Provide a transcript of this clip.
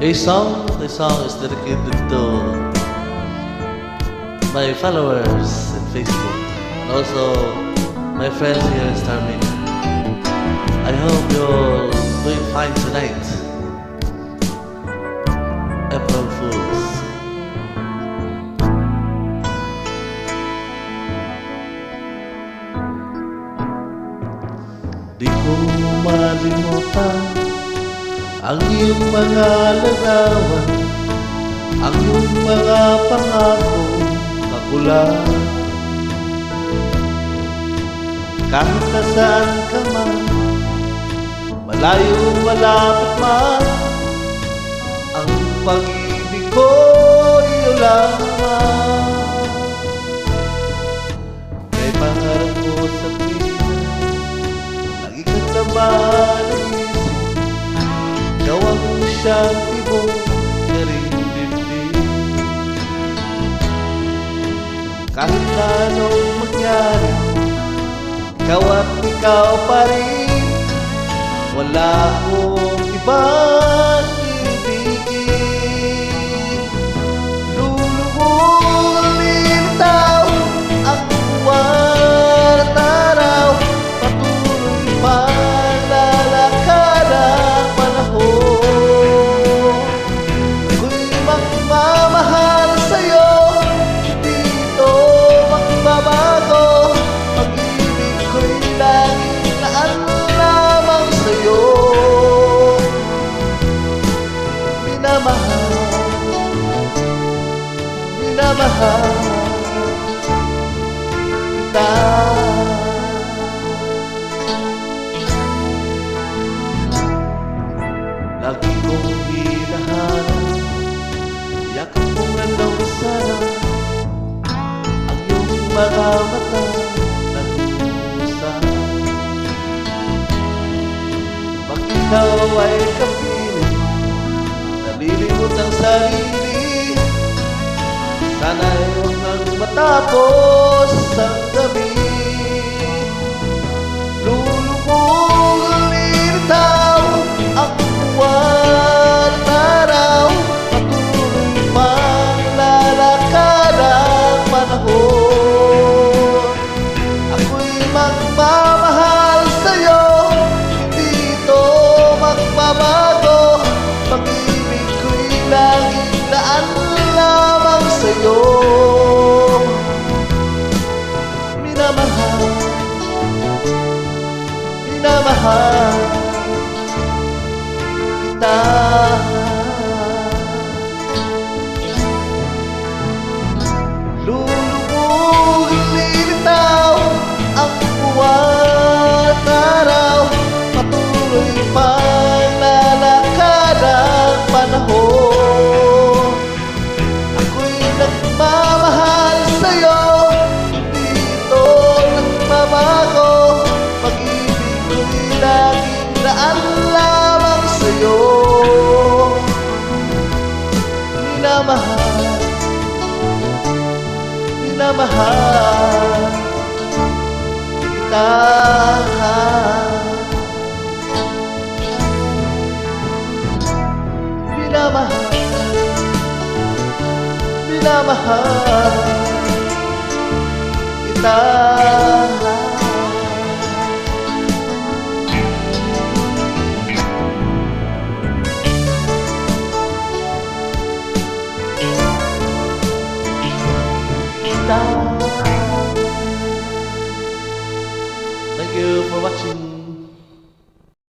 The song is dedicated to my followers in Facebook and also my friends here in Starmania. I hope you're doing fine tonight. April Fools. Di ko malimutan ang iyong mga larawan, ang iyong mga pangako kakulan. Kahit nasaan ka man, malayo malapit man, ang pag-ibig ko iyo lamang. Kay pangarap ko sa tuwing lagi kang laman ang isip, ikaw ang siyang tibok na rin dibdib. Kahit na anong mangyari, ikaw at ikaw pa rin, wala akong ibang ibigin. Lulubulin taw ang buwan at araw, patuloy paglalakad ang panahon. Ako'y magmamahal sa'yo, hindi ito magbabago. Pag-ibig ko'y laging laan lamang sa'yo. Minamahal kita. Lagi kong hinahanap, yakap kong anong sana, ang iyong mga mata nag-uusap. Pag ikaw ay kapiling, nalilimot ang sarili, sana'y huwag nang matapos ang gabi. Lulubulin taw ang buwan at araw, patuloy pang lalakad ang panahon. Ako'y magmamahal sa'yo, hindi ito magbabago. Pag-ibig ko'y laging daan lamang sa'yo. Minamahal kita. Lulubulin taw ang buwan at araw, patuloy pang lalakad ang panahon. Ako'y nagmamahal sa'yo, hindi ito nagbabago. Pag-ibig ko'y laging daan lamang sa'yo. Minamahal kita. Minamahal kita. Thank you for watching.